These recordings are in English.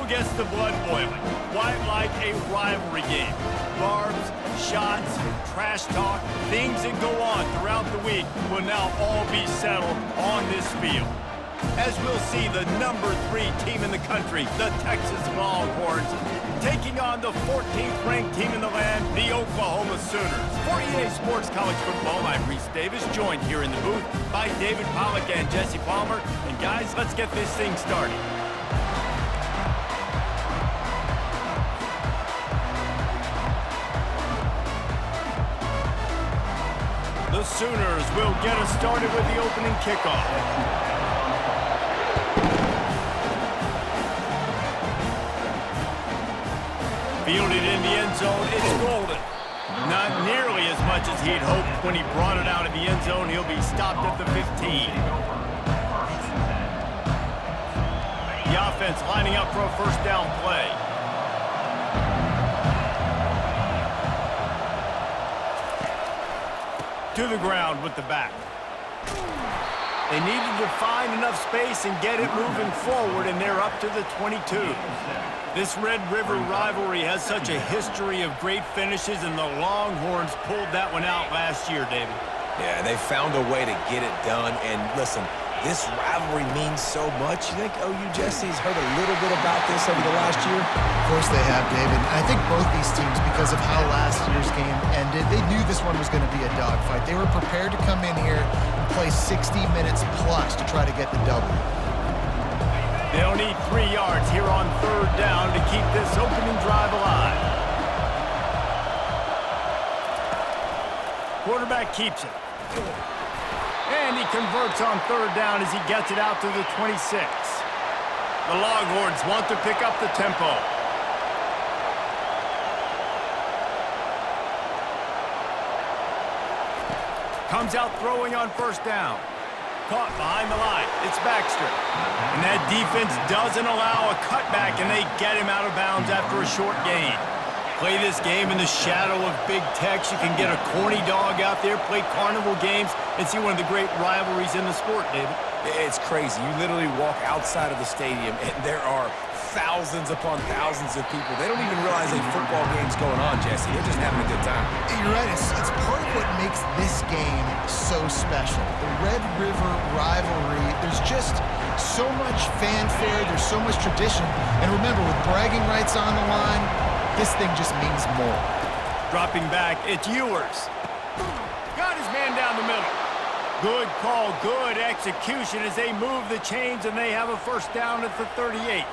gets the blood boiling, quite like a rivalry game. Barbs, shots, trash talk, things that go on throughout the week will now all be settled on this field. As we'll see the number 3 team in the country, the Texas Longhorns, taking on the 14th ranked team in the land, the Oklahoma Sooners. For EA Sports College Football, I'm Reese Davis, joined here in the booth by David Pollack and Jesse Palmer. And guys, let's get this thing started. The Sooners will get us started with the opening kickoff. Fielded in the end zone, it's Golden. Not nearly as much as he'd hoped when he brought it out of the end zone. He'll be stopped at the 15. The offense lining up for a first down play. To the ground with the back. They needed to find enough space and get it moving forward, and they're up to the 22. This Red River rivalry has such a history of great finishes, and the Longhorns pulled that one out last year, David. Yeah, they found a way to get it done, and listen, this rivalry means so much. You think OU Jesse's heard a little bit about this over the last year? Of course they have, David. I think both these teams, because of how last year's game ended, they knew this one was going to be a dogfight. They were prepared to come in here and play 60 minutes plus to try to get the W. They'll need 3 yards here on third down to keep this opening drive alive. Quarterback keeps it. And he converts on third down as he gets it out to the 26. The Longhorns want to pick up the tempo. Comes out throwing on first down. Caught behind the line. It's Baxter. And that defense doesn't allow a cutback, and they get him out of bounds after a short gain. Play this game in the shadow of Big Tex. You can get a corny dog out there, play carnival games, and see one of the great rivalries in the sport, David. It's crazy. You literally walk outside of the stadium, and there are thousands upon thousands of people. They don't even realize a football game's going on, Jesse. They're just having a good time. You're right. It's part of what makes this game so special. The Red River rivalry, there's just so much fanfare. There's so much tradition. And remember, with bragging rights on the line, this thing just means more. Dropping back, it's Ewers. Got his man down the middle. Good call, good execution as they move the chains, and they have a first down at the 38.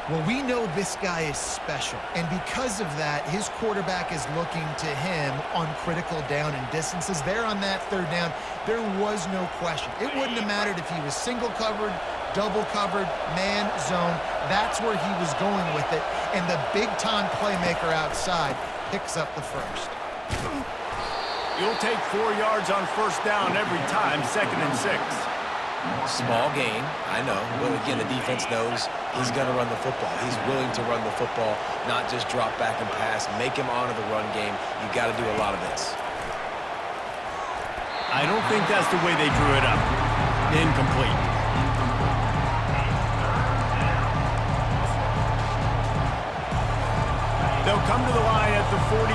Well, we know this guy is special, and because of that, his quarterback is looking to him on critical down and distances. There on that third down, there was no question. It wouldn't have mattered if he was single covered, double covered, man, zone. That's where he was going with it, and the big-time playmaker outside picks up the first. You'll take 4 yards on first down every time, 2nd and 6. Small gain, I know. But again, the defense knows he's going to run the football. He's willing to run the football, not just drop back and pass, make him honor the run game. You got to do a lot of this. I don't think that's the way they drew it up. Incomplete. They'll come to the line at the 42,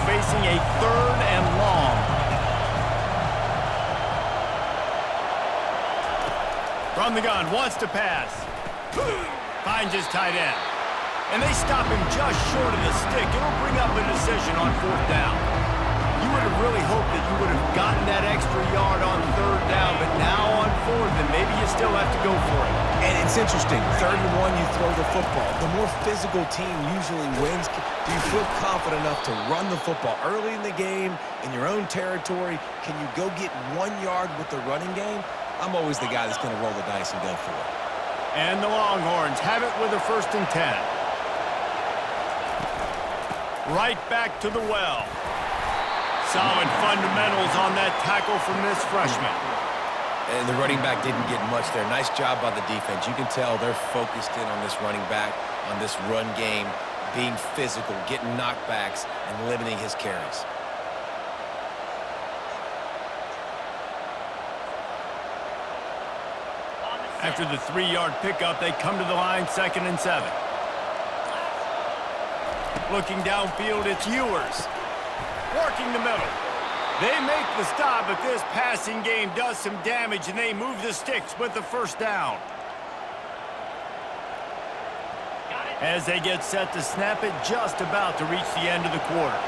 facing a 3rd and long. From the gun, wants to pass. Finds his tight end. And they stop him just short of the stick. It'll bring up a decision on 4th down. You would have really hoped that you would have gotten that extra yard on 3rd down, but now on 4th, and maybe you still have to go for it. And it's interesting. 3rd and 1, you throw the football. The more physical team usually wins. Do you feel confident enough to run the football early in the game, in your own territory? Can you go get 1 yard with the running game? I'm always the guy that's going to roll the dice and go for it. And the Longhorns have it with a 1st and 10. Right back to the well. Solid fundamentals on that tackle from this freshman. And the running back didn't get much there. Nice job by the defense. You can tell they're focused in on this running back, on this run game, being physical, getting knockbacks, and limiting his carries. After the 3-yard pickup, they come to the line, 2nd and 7. Looking downfield, it's Ewers. Working the middle. They make the stop, but this passing game does some damage, and they move the sticks with the first down. As they get set to snap it, just about to reach the end of the quarter.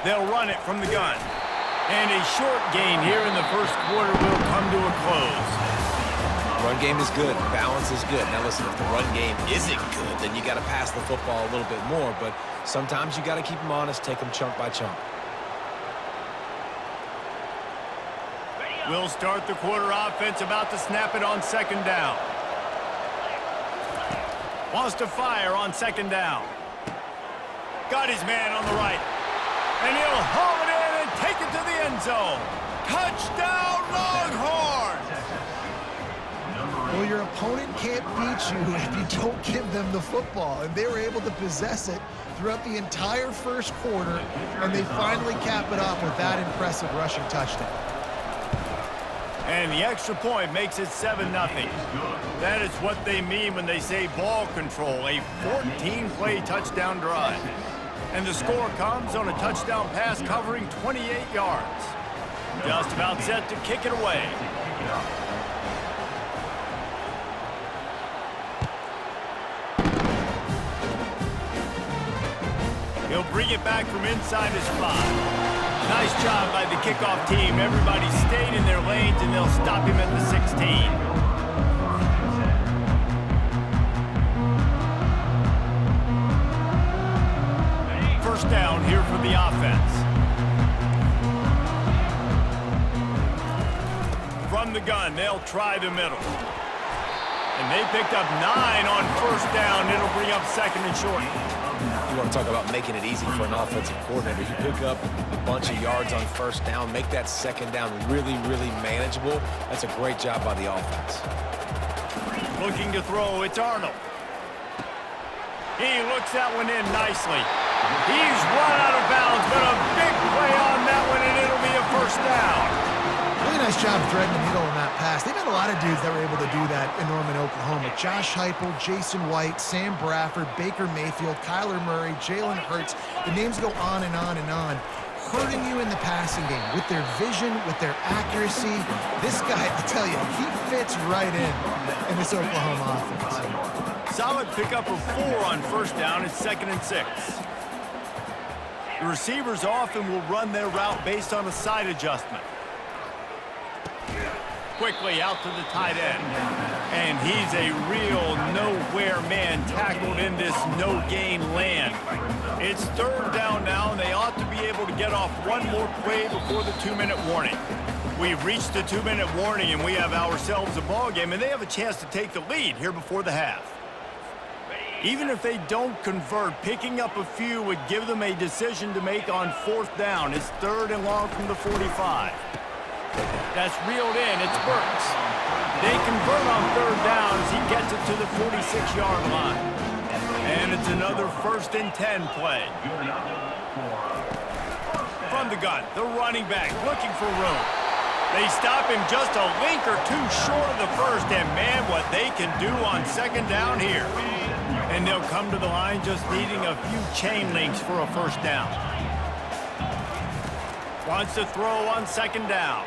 They'll run it from the gun. And a short gain here in the first quarter will come to a close. Run game is good. Balance is good. Now listen, if the run game isn't good, then you got to pass the football a little bit more. But sometimes you got to keep them honest, take them chunk by chunk. We'll start the quarter offense, about to snap it on 2nd down. Wants to fire on 2nd down. Got his man on the right. And he'll haul it in and take it to the end zone. Touchdown, Longhorns! Well, your opponent can't beat you if you don't give them the football. And they were able to possess it throughout the entire first quarter, and they finally cap it off with that impressive rushing touchdown. And the extra point makes it 7-0. That is what they mean when they say ball control, a 14-play touchdown drive. And the score comes on a touchdown pass covering 28 yards. Just about set to kick it away. He'll bring it back from inside his 5. Nice job by the kickoff team. Everybody stayed in their lanes, and they'll stop him at the 16. First down here for the offense. From the gun, they'll try the middle. And they picked up 9 on first down. It'll bring up 2nd and short. You want to talk about making it easy for an offensive coordinator. You pick up a bunch of yards on first down, make that 2nd down really, really manageable. That's a great job by the offense. Looking to throw, it's Arnold. He looks that one in nicely. He's run out of bounds, but a big play on that one, and it'll be a first down. Really nice job threading the needle on that pass. They've had a lot of dudes that were able to do that in Norman, Oklahoma. Josh Heupel, Jason White, Sam Bradford, Baker Mayfield, Kyler Murray, Jalen Hurts. The names go on and on and on. Hurting you in the passing game with their vision, with their accuracy. This guy, I tell you, he fits right in this Oklahoma offense. Solid pickup of 4 on first down. It's 2nd and 6. The receivers often will run their route based on a side adjustment. Quickly out to the tight end. And he's a real nowhere man tackled in this no-gain land. It's 3rd down now, and they ought to be able to get off one more play before the 2-minute warning. We've reached the 2-minute warning, and we have ourselves a ball game, and they have a chance to take the lead here before the half. Even if they don't convert, picking up a few would give them a decision to make on 4th down. It's 3rd and long from the 45. That's reeled in. It's Burks. They convert on 3rd down as he gets it to the 46-yard line. And it's another 1st and 10 play. From the gun, the running back looking for room. They stop him just a link or two short of the first, and man, what they can do on 2nd down here. And they'll come to the line just needing a few chain links for a first down. Wants to throw on 2nd down.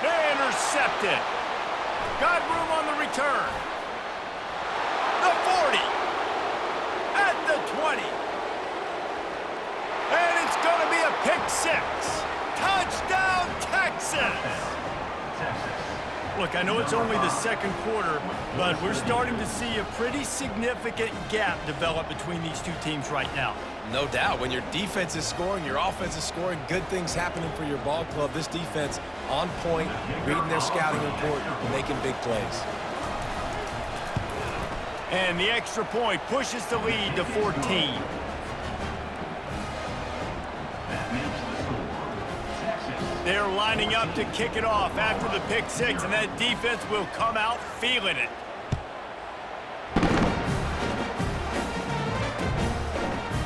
Intercepted. Got room on the return. The 40. At the 20. And it's going to be a pick 6. Touchdown, Texas! Look, I know it's only the 2nd quarter, but we're starting to see a pretty significant gap develop between these two teams right now. No doubt. When your defense is scoring, your offense is scoring, good things happening for your ball club. This defense on point, reading their scouting report, making big plays. And the extra point pushes the lead to 14. They're lining up to kick it off after the pick 6, and that defense will come out feeling it.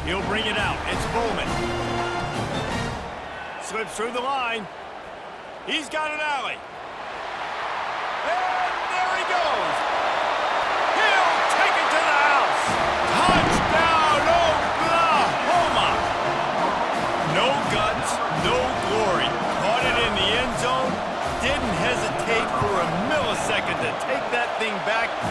He'll bring it out. It's Bowman. Slips through the line. He's got an alley.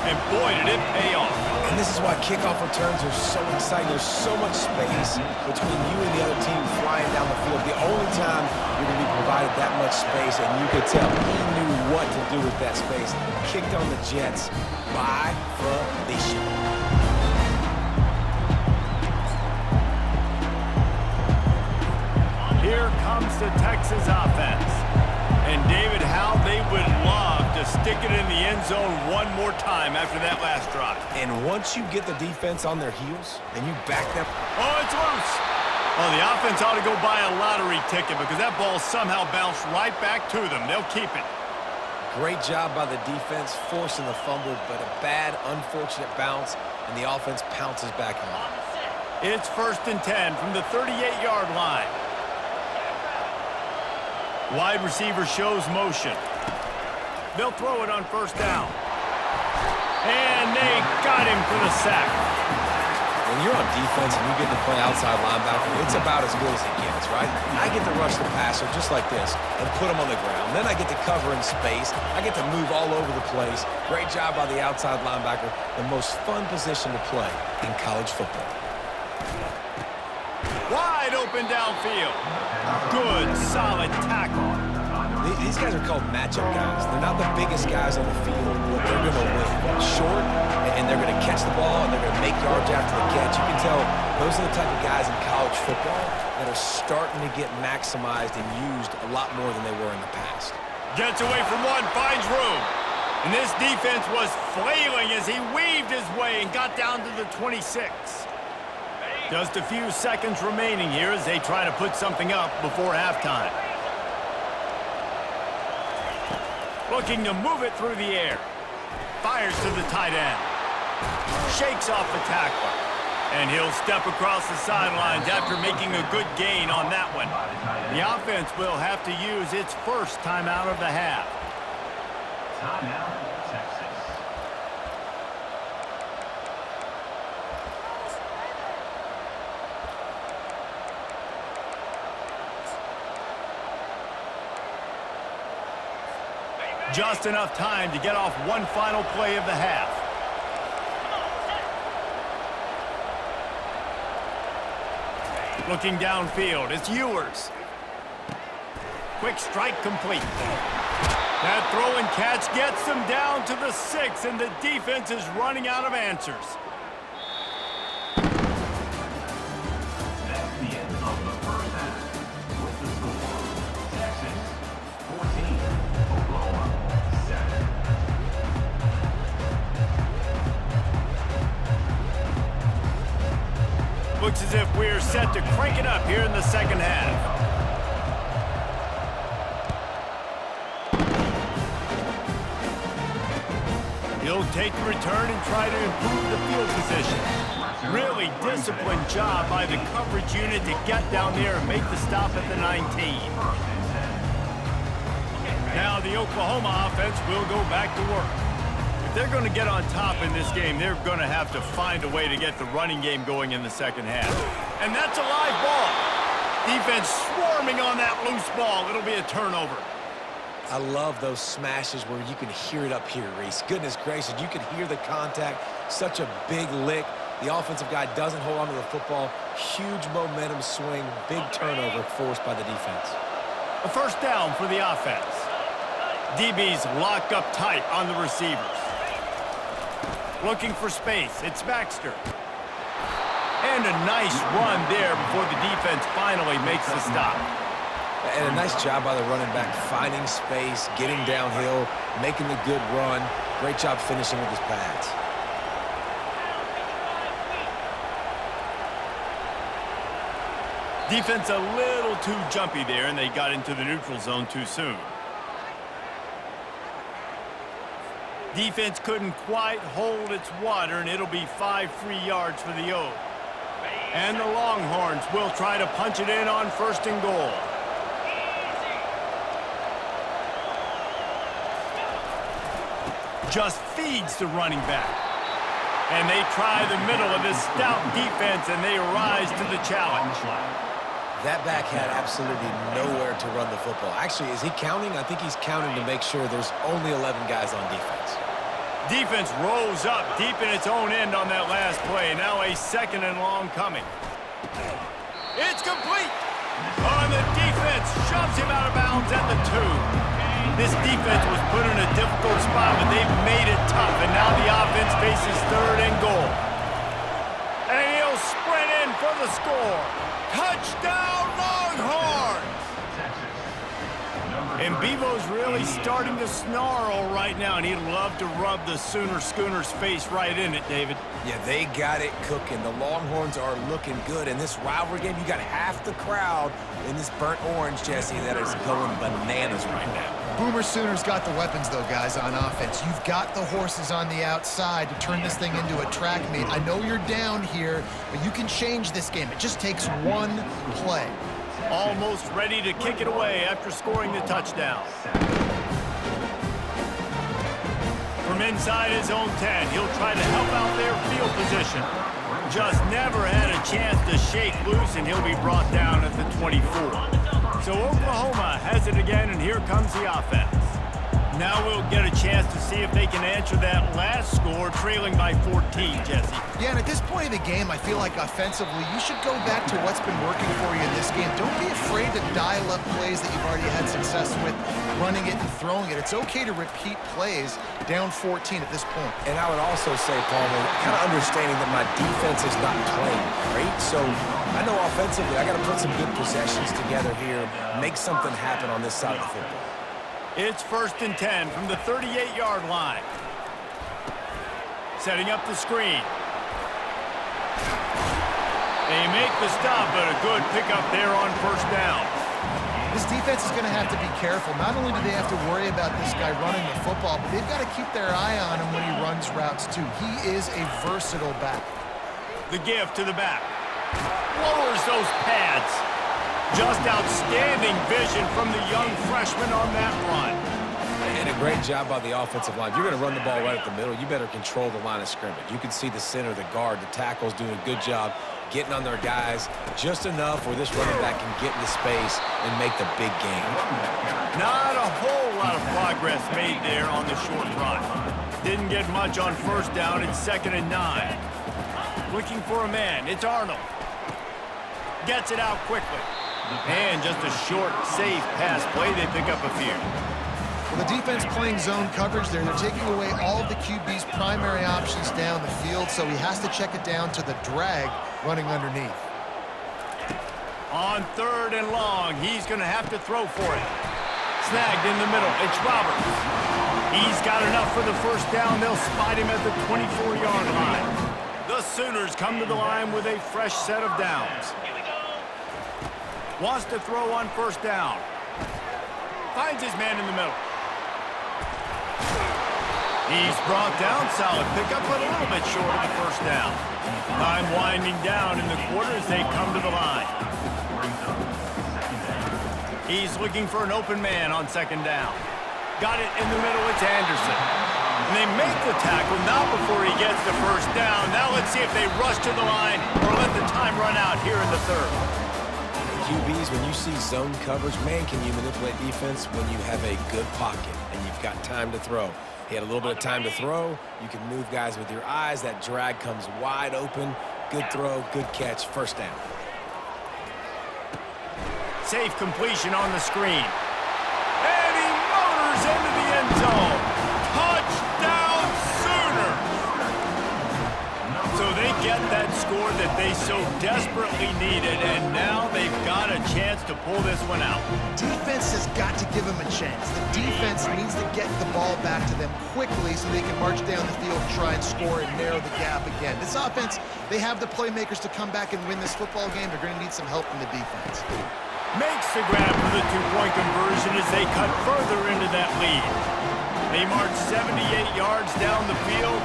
and boy, did it pay off. And this is why kickoff returns are so exciting. There's so much space between you and the other team flying down the field. The only time you're going to be provided that much space, and you could tell he knew what to do with that space. Kicked on the Jets by Felicia. Here comes the Texas offense. And David, how they would love to stick it in the end zone one more time after that last drive. And once you get the defense on their heels and you back them. Oh, it's loose. Oh, the offense ought to go buy a lottery ticket because that ball somehow bounced right back to them. They'll keep it. Great job by the defense forcing the fumble, but a bad, unfortunate bounce, and the offense pounces back on it. It's 1st and 10 from the 38-yard line. Wide receiver shows motion. They'll throw it on 1st down. And they got him for the sack. When you're on defense and you get to play outside linebacker, it's about as good as it gets, right? I get to rush the passer just like this and put him on the ground. Then I get to cover in space. I get to move all over the place. Great job by the outside linebacker. The most fun position to play in college football. Wide open downfield. Good, solid tackle. These guys are called matchup guys. They're not the biggest guys on the field, but they're going to win. Short, and they're going to catch the ball, and they're going to make yards after the catch. You can tell those are the type of guys in college football that are starting to get maximized and used a lot more than they were in the past. Gets away from one, finds room. And this defense was flailing as he weaved his way and got down to the 26. Just a few seconds remaining here as they try to put something up before halftime. Looking to move it through the air. Fires to the tight end. Shakes off the tackler. And he'll step across the sidelines after making a good gain on that one. The offense will have to use its first timeout of the half. Timeout, Texas. Just enough time to get off one final play of the half. Looking downfield, it's Ewers. Quick strike complete. That throw and catch gets them down to the 6, and the defense is running out of answers. That's the end of the first half. With the score, Texas 14, Oklahoma 7. Looks as if we're set to crank it up here in the second half. He'll take the return and try to improve the field position. Really disciplined job by the coverage unit to get down there and make the stop at the 19. Now the Oklahoma offense will go back to work. If they're going to get on top in this game, they're going to have to find a way to get the running game going in the second half. And that's a live ball. Defense swarming on that loose ball. It'll be a turnover. I love those smashes where you can hear it up here, Reese. Goodness gracious, you can hear the contact. Such a big lick. The offensive guy doesn't hold on to the football. Huge momentum swing. Big turnover forced by the defense. A first down for the offense. DBs lock up tight on the receivers. Looking for space. It's Baxter. And a nice run there before the defense finally makes the stop. And a nice job by the running back, finding space, getting downhill, making the good run. Great job finishing with his pads. Defense a little too jumpy there, and they got into the neutral zone too soon. Defense couldn't quite hold its water, and it'll be 5 free yards for the O. And the Longhorns will try to punch it in on 1st and goal. Just feeds the running back. And they try the middle of this stout defense, and they rise to the challenge. That back had absolutely nowhere to run the football. Actually, is he counting? I think he's counting to make sure there's only 11 guys on defense. Defense rolls up deep in its own end on that last play. Now a 2nd and long coming. It's complete. On the defense, shoves him out of bounds at the 2. This defense was put in a difficult spot, but they've made it tough. And now the offense faces 3rd and goal. And he'll sprint in for the score. Touchdown, Longhorns! And Bevo's really starting to snarl right now, and he'd love to rub the Sooner Schooner's face right in it, David. Yeah, they got it cooking. The Longhorns are looking good. In this rivalry game, you got half the crowd in this burnt orange, Jesse, that is going bananas right now. Boomer Sooners got the weapons, though, guys, on offense. You've got the horses on the outside to turn this thing into a track meet. I know you're down here, but you can change this game. It just takes one play. Almost ready to kick it away after scoring the touchdown. From inside his own 10, he'll try to help out their field position. Just never had a chance to shake loose, and he'll be brought down at the 24. So Oklahoma has it again, and here comes the offense. Now we'll get a chance to see if they can answer that last score, trailing by 14, Jesse. Yeah, and at this point of the game, I feel like offensively, you should go back to what's been working for you in this game. Don't be afraid to dial up plays that you've already had success with, running it and throwing it. It's okay to repeat plays down 14 at this point. And I would also say, Palmer, kind of understanding that my defense is not playing great, so I know offensively I got to put some good possessions together here, make something happen on this side of the football. It's 1st and 10 from the 38-yard line. Setting up the screen. They make the stop, but a good pickup there on 1st down. This defense is going to have to be careful. Not only do they have to worry about this guy running the football, but they've got to keep their eye on him when he runs routes, too. He is a versatile back. The give to the back. Lowers those pads. Just outstanding vision from the young freshman on that run. And a great job by the offensive line. If you're going to run the ball right at the middle, you better control the line of scrimmage. You can see the center, the guard, the tackles doing a good job getting on their guys just enough where this running back can get into space and make the big game. Not a whole lot of progress made there on the short run. Didn't get much on 1st down. It's 2nd and 9. Looking for a man. It's Arnold. Gets it out quickly. And just a short, safe pass play. They pick up a few. Well, the defense playing zone coverage there. They're taking away all of the QB's primary options down the field, so he has to check it down to the drag running underneath. On 3rd and long, he's going to have to throw for it. Snagged in the middle. It's Roberts. He's got enough for the 1st down. They'll spot him at the 24-yard line. The Sooners come to the line with a fresh set of downs. Wants to throw on 1st down. Finds his man in the middle. He's brought down. Solid pickup, but a little bit short of the 1st down. Time winding down in the quarter as they come to the line. He's looking for an open man on 2nd down. Got it in the middle. It's Anderson. And they make the tackle, not before he gets the 1st down. Now let's see if they rush to the line or let the time run out here in the 3rd. QBs, when you see zone coverage, man, can you manipulate defense when you have a good pocket and you've got time to throw. He had a little bit of time to throw. You can move guys with your eyes. That drag comes wide open. Good throw, good catch, 1st down. Safe completion on the screen. And he motors into the end zone. Touchdown, Sooners! So they get that score that they so desperately needed, and now they've got a chance to pull this one out. Defense has got to give them a chance. The defense needs to get the ball back to them quickly so they can march down the field and try and score and narrow the gap again. This offense, they have the playmakers to come back and win this football game. They're going to need some help from the defense. Makes the grab for the 2-point conversion as they cut further into that lead. They march 78 yards down the field.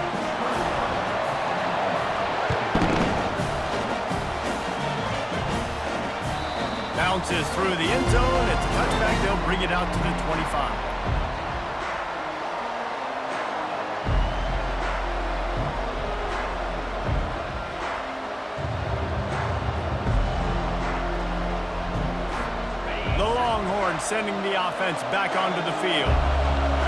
Bounces through the end zone. It's a touchback. They'll bring it out to the 25. The Longhorns sending the offense back onto the field.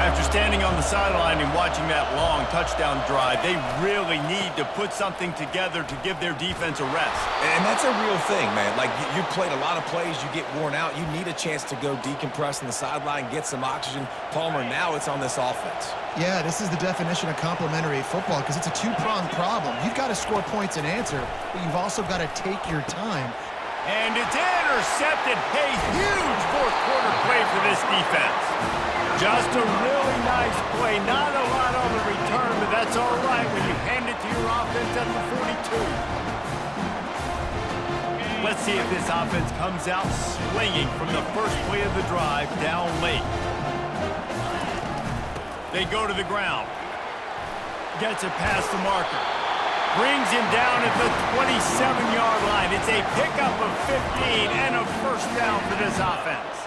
After standing on the sideline and watching that long touchdown drive, they really need to put something together to give their defense a rest. And that's a real thing, man. Like, you played a lot of plays, you get worn out, you need a chance to go decompress on the sideline, get some oxygen. Palmer, now it's on this offense. Yeah, this is the definition of complementary football because it's a two-pronged problem. You've got to score points and answer, but you've also got to take your time. And it's intercepted. A huge fourth-quarter play for this defense. Just a really nice play. Not a lot on the return, but that's all right when you hand it to your offense at the 42. Let's see if this offense comes out swinging from the first play of the drive down late. They go to the ground. Gets it past the marker. Brings him down at the 27-yard line. It's a pickup of 15 and a first down for this offense.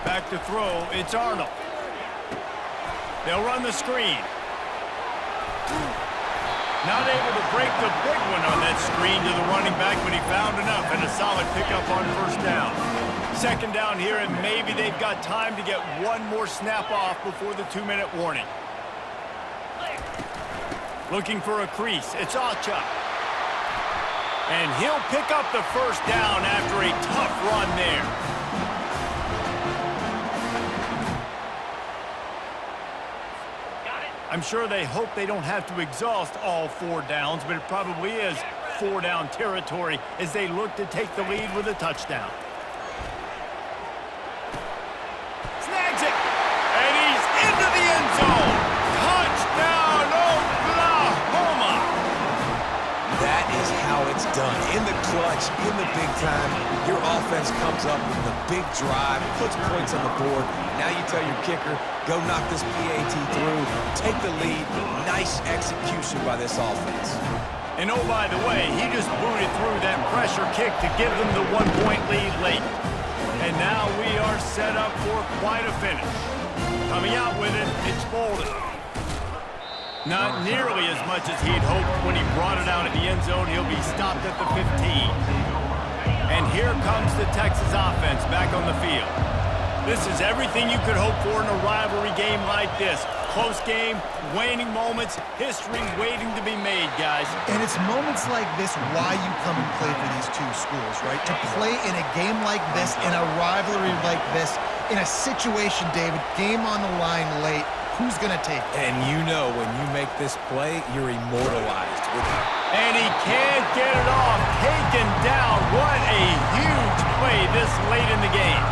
Back to throw, it's Arnold. They'll run the screen. Not able to break the big one on that screen to the running back, but he found enough and a solid pickup on first down. Second down here, and maybe they've got time to get one more snap off before the 2-minute warning. Looking for a crease, it's Achuk. And he'll pick up the first down after a tough run there. I'm sure they hope they don't have to exhaust all 4 downs, but it probably is 4-down territory as they look to take the lead with a touchdown. Snags it, and he's into the end zone. Touchdown, Oklahoma! That is how it's done. In the clutch, in the big time, your offense comes up with the big drive, puts points on the board. Now you tell your kicker, go knock this PAT through, take the lead. Nice execution by this offense. And oh, by the way, he just booted through that pressure kick to give them the 1-point lead late. And now we are set up for quite a finish. Coming out with it, it's Bolden. Not nearly as much as he'd hoped when he brought it out of the end zone. He'll be stopped at the 15. And here comes the Texas offense back on the field. This is everything you could hope for in a rivalry game like this. Close game, waning moments, history waiting to be made, guys. And it's moments like this why you come and play for these two schools, right? To play in a game like this, in a rivalry like this, in a situation, David, game on the line late, who's going to take it? And you know when you make this play, you're immortalized. And he can't get it off. Taken down. What a huge play this late in the game.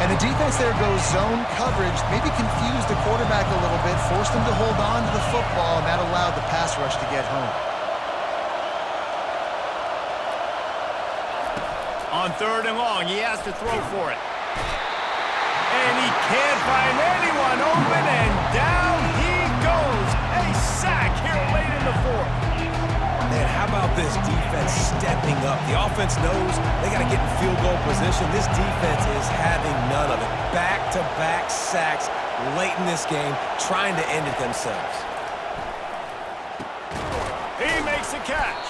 And the defense there goes zone coverage, maybe confused the quarterback a little bit, forced him to hold on to the football, and that allowed the pass rush to get home. On 3rd and long, he has to throw for it. And he can't find anyone open, and down he goes. A sack here late in the 4th. Man, how about this defense stepping up? The offense knows they got to get in field goal position. This defense is having none of it. Back-to-back sacks late in this game, trying to end it themselves. He makes the catch.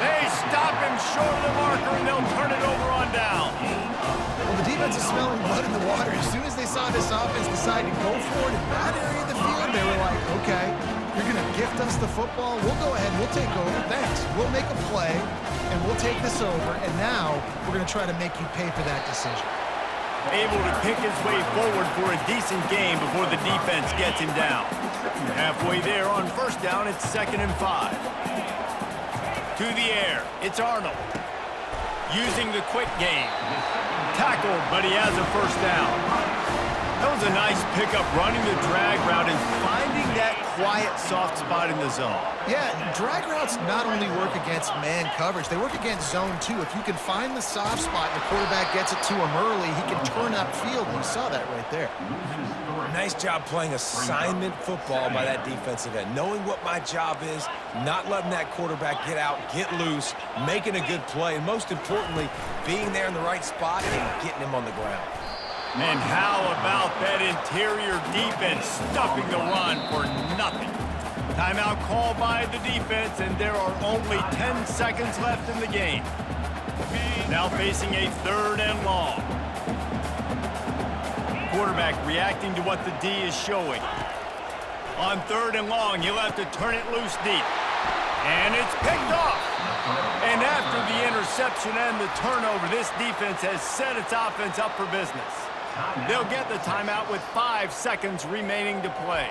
They stop him short of the marker, and they'll turn it over on down. Well, the defense is smelling blood in the water. As soon as they saw this offense decide to go for it in that area of the field, they were like, okay, you're going to gift us the football. We'll go ahead. We'll take over. Thanks. We'll make a play, and we'll take this over. And now we're going to try to make you pay for that decision. Able to pick his way forward for a decent game before the defense gets him down. Halfway there on first down, it's 2nd and 5. To the air, it's Arnold. Using the quick game. Tackled, but he has a first down. That was a nice pickup, running the drag route and finding that quiet, soft spot in the zone. Yeah, drag routes not only work against man coverage, they work against zone too. If you can find the soft spot and the quarterback gets it to him early, he can turn upfield, and you saw that right there. Nice job playing assignment football by that defensive end. Knowing what my job is, not letting that quarterback get out, get loose, making a good play, and most importantly, being there in the right spot and getting him on the ground. And how about that interior defense stuffing the run for nothing? Timeout called by the defense, and there are only 10 seconds left in the game. Now facing a 3rd and long. quarterback reacting to what the D is showing. On 3rd and long, he'll have to turn it loose deep. And it's picked off. And after the interception and the turnover, this defense has set its offense up for business. They'll get the timeout with 5 seconds remaining to play.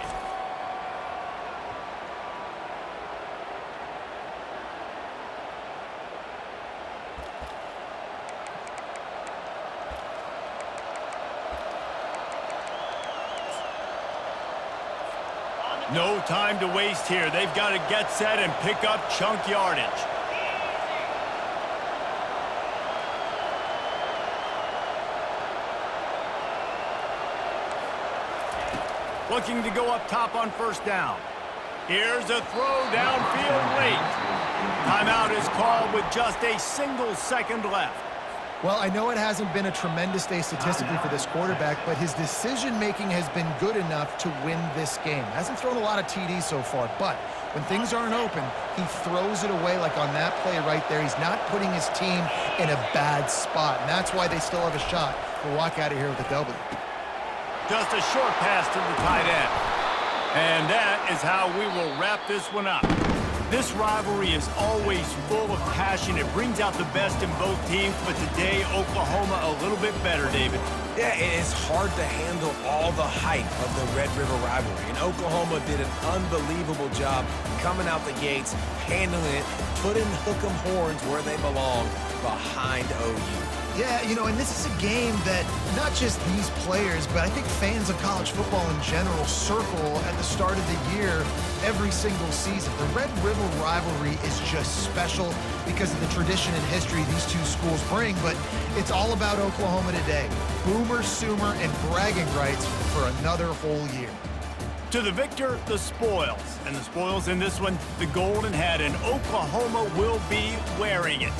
No time to waste here. They've got to get set and pick up chunk yardage. Looking to go up top on 1st down. Here's a throw downfield late. Timeout is called with just a single second left. Well, I know it hasn't been a tremendous day statistically for this quarterback, but his decision-making has been good enough to win this game. Hasn't thrown a lot of TDs so far, but when things aren't open, he throws it away like on that play right there. He's not putting his team in a bad spot, and that's why they still have a shot to walk out of here with a W. Just a short pass to the tight end. And that is how we will wrap this one up. This rivalry is always full of passion. It brings out the best in both teams, but today, Oklahoma a little bit better, David. Yeah, it's hard to handle all the hype of the Red River rivalry. And Oklahoma did an unbelievable job coming out the gates, handling it, putting hook'em horns where they belong, behind OU. Yeah, you know, and this is a game that not just these players, but I think fans of college football in general circle at the start of the year every single season. The Red River rivalry is just special because of the tradition and history these two schools bring, but it's all about Oklahoma today. Boomer, Sooner, and bragging rights for another whole year. To the victor, the spoils. And the spoils in this one, the golden hat, and Oklahoma will be wearing it.